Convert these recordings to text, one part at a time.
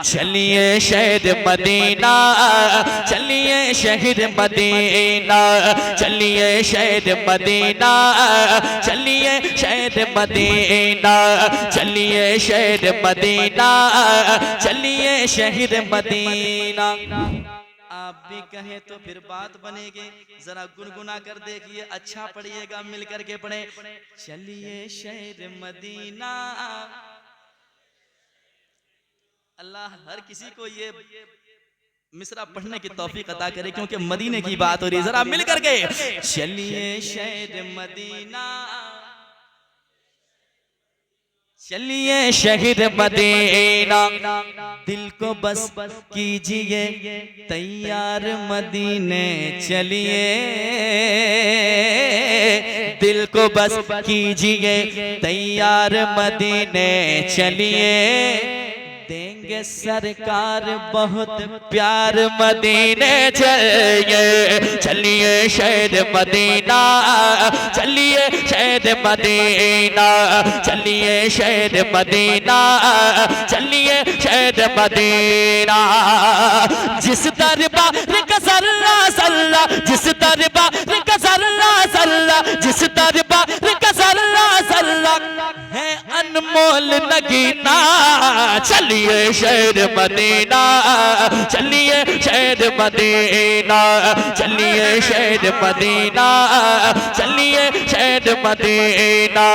चलिए शहर मदीना, चलिए शहर मदीना, चलिए शहर मदीना, चलिए शहर मदीना, चलिए शहर मदीना, चलिए शहर मदीना। आप भी कहें तो फिर बात बनेगी, जरा गुनगुना कर देखिए, अच्छा पढ़िएगा, मिलकर के पढ़े। चलिए शहर मदीना। अल्लाह हर किसी को ये मिसरा पढ़ने की तौफीक अता करे, क्योंकि मदीने की बात हो रही है। जरा मिल करके चलिए शहर मदीना, चलिए शहर मदीना, दिल को बस कीजिए तैयार मदीने चलिए, दिल को बस कीजिए तैयार मदीने चलिए, देंगे सरकार बहुत प्यार मदीने चलिए, चलिए शहर मदीना, चलिए शहर मदीना, चलिए शहर मदीना, चलिए शहर मदीना। जिस दरबार का सल्ला सल्ला, जिस दरबार का सल्ला सल्ला, जिस दरबार का सल्ला सल्ला है अनमोल नगीना, चलिए शहर मदीना, चलिए शहर मदीना, चलिए शहर मदीना, चलिए शहर मदीना,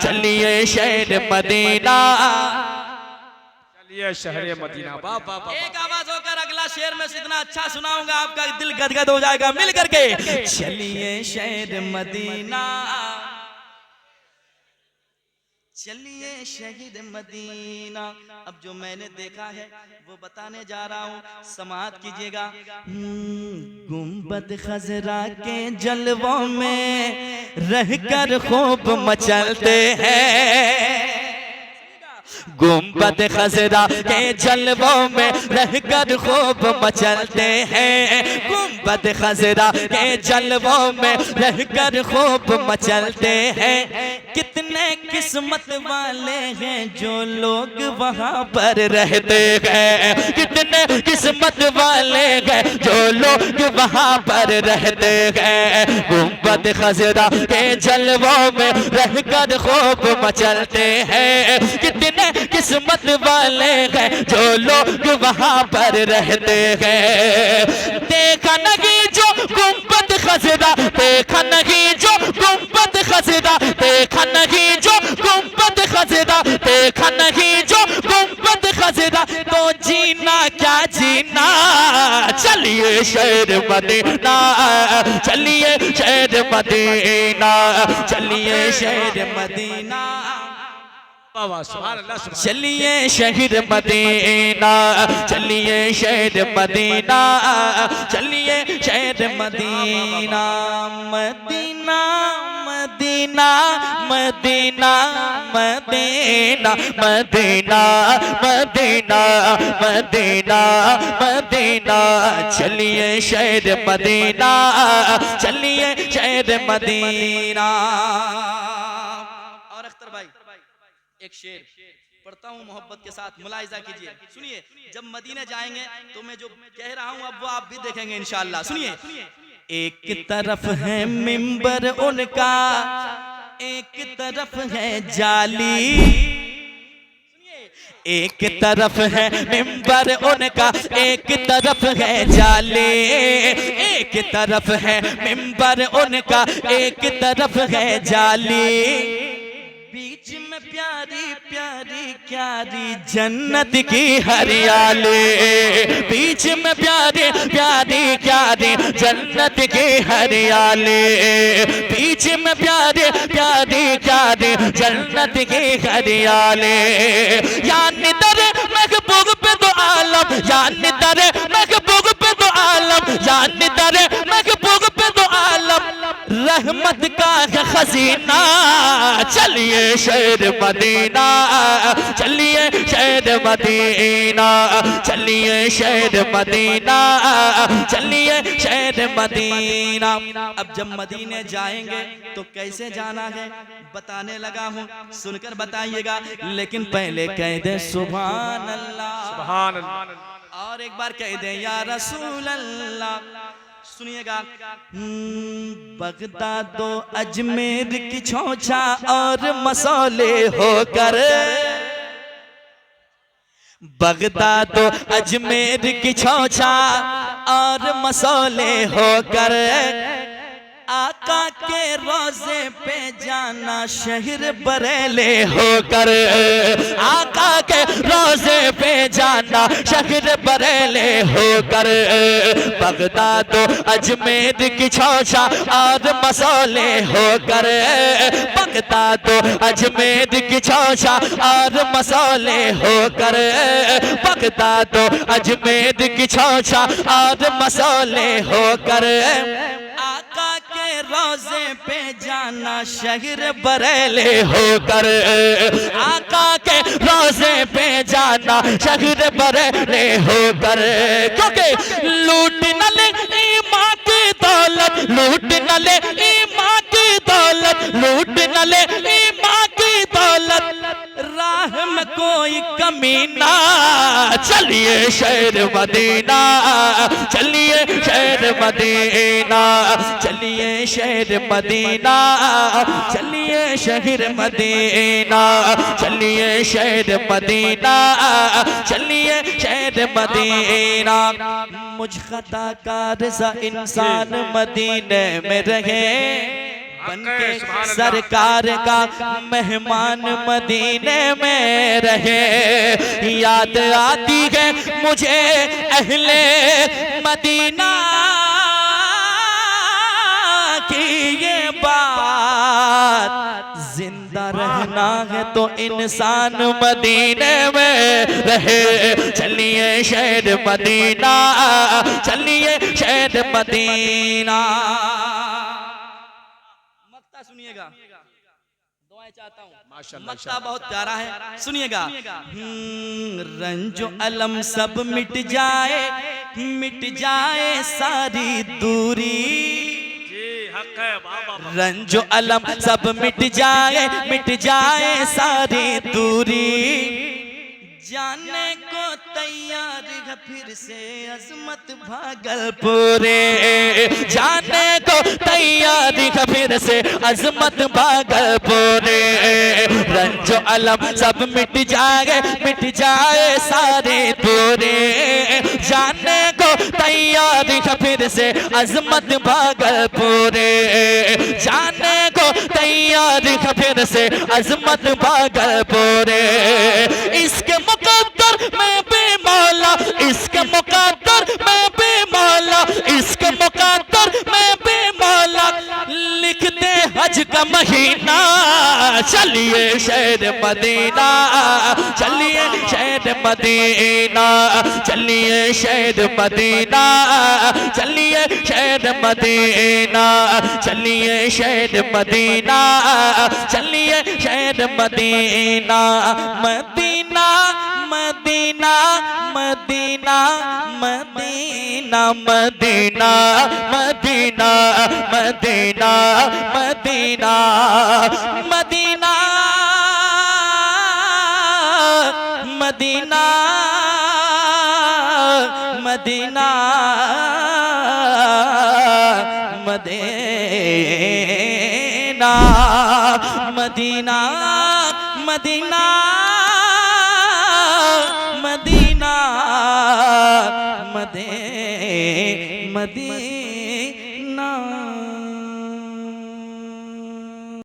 चलिए शहर मदीना, चलिए शहर मदीना। बाबा एक आवाज होकर अगला शेर में इतना अच्छा सुनाऊंगा, आपका दिल गदगद हो जाएगा। मिल करके चलिए शहर मदीना, चलिए शहीद मदीना। अब जो मैंने देखा है वो बताने जा रहा हूँ, समाअत कीजिएगा। गुंबद खजरा के जलवों में रहकर खूब मचलते हैं, गुंबद खजरा के जलवों में रहकर खूब मचलते हैं, गुंबद खजरा के जलवों में रहकर खूब मचलते हैं। कितने किस्मत वाले हैं जो लोग वहाँ पर रहते हैं, कितने किस्मत वाले हैं जो लोग वहाँ पर रहते हैं, गुंबद खजरा के जलवों में रहकर खूब मचलते हैं। कितने किस्मत वाले हैं जो लोग वहाँ पर रहते हैं। देखा नहीं जो गुंबद खजरा, देखा नहीं जो गुंबद खजरा, देखा नहीं जो गुंबद खजरा, देखा नहीं जो गुंबद खजरा, तो जीना क्या जीना। चलिए शहर मदीना, चलिए शहर मदीना, चलिए शहर मदीना, चलिए शहर मदीना, चलिए शहर मदीना, चलिए शहर Medina, Medina Medina Medina Medina Medina Medina Medina Medina, चलिए शहर मदीना, चलिए शहर मदीना। और अख्तर भाई एक शेर पढ़ता हूँ मोहब्बत के साथ, मुलाहिजा कीजिए, सुनिए। जब मदीने जाएंगे तो मैं जो कह रहा हूँ अब वो आप भी देखेंगे इंशाअल्लाह। सुनिए। एक तरफ है मिंबर उनका, एक तरफ है जाली, एक तरफ है मिंबर उनका, एक तरफ है जाली, एक तरफ है मिंबर उनका, एक तरफ है जाली, बीच में प्यारी प्यारी प्यारी जन्नत की हरियाली, बीच में प्यारी प्यारी प्यारी जन्नत की हरियाली, बीच में प्यारी प्यारी प्यारी जन्नत की हरियाली। यानी दरे महबूब पे तो आलम, यानी दरे महबूब पे तो आलम, यानी दरे महबूब पे तो आलम, रहमत का खजीना। चलिए शहर मदीना, चलिए शहर मदीना, चलिए शहर मदीना, चलिए शहर मदीना। अब जब मदीने जाएंगे तो कैसे जाना है बताने लगा हूँ, सुनकर बताइएगा। लेकिन पहले कह दे सुभान अल्लाह, सुभान अल्लाह। और एक बार कह दे या रसूल अल्लाह। सुनिएगा, बगदाद अजमेर की छोचा और मसौले होकर, बगदाद अजमेर की छोचा और मसौले होकर, आका के रोजे पे जाना शहर बरेले होकर, आका के रोजे पे जाना शहर बरेले होकर, बगदाद अजमेर की छोचा और मसौले होकर, बगदाद अजमेर की छोचा और मसौले होकर, बगदाद अजमेर की छोचा और मसौले होकर, आका के रोजे पे जाना शहर बरेले होकर, आका के रोजे पे जाना शहर बरेले होकर। क्योंकि लूट न ले ईमान की दौलत, लूट न ले ईमान की दौलत, लूट न ले ईमान की दौलत, राह में कोई कमी ना। चलिए शहर मदीना, चलिए शहर मदीना, चलिए शहर मदीना, चलिए शहर मदीना, चलिए शहर मदीना, चलिए शहर मदीना। मुझ खताकार सा इंसान मदीने में रहे, बनके सरकार का मेहमान मदीने में रहे। याद आती है मुझे अहले मदीना की ये बात, जिंदा रहना है तो इंसान मदीने में रहे। चलिए शहर मदीना, चलिए शहर मदीना। सुनिएगा, दुआएं चाहता हूँ, मक्ता बहुत प्यारा है, सुनिएगा। रंजो अलम सब मिट जाए, मिट जाए सारी दूरी, रंजो अलम सब मिट जाए, मिट जाए सारी दूरी, जाने को तैयार है फिर से अजमत भागलपुरे, जाने को तैयार है फिर से अजमत भागलपुरे। रंजो अलम सब मिट जाए, मिट जाए सारे दूरे, जाने को तैयार है फिर से अजमत भागलपुरे, जाने को तैयार है फिर से अजमत भागलपुरे। इसके मुकद्दर में बेमौला, इसके मुकद्दर में बेमौला, इसके मुकद्दर में बेमौला, लिखते हज का महीना। चलिए शहर मदीना, चलिए शहर मदीना, चलिए शहर मदीना, चलिए शहर मदीना, चलिए शहर मदीना, चलिए शहर Medina. Medina Medina Medina Medina Medina Medina Medina Medina Medina Medina Medina Medina Medina Medina Medina Medina.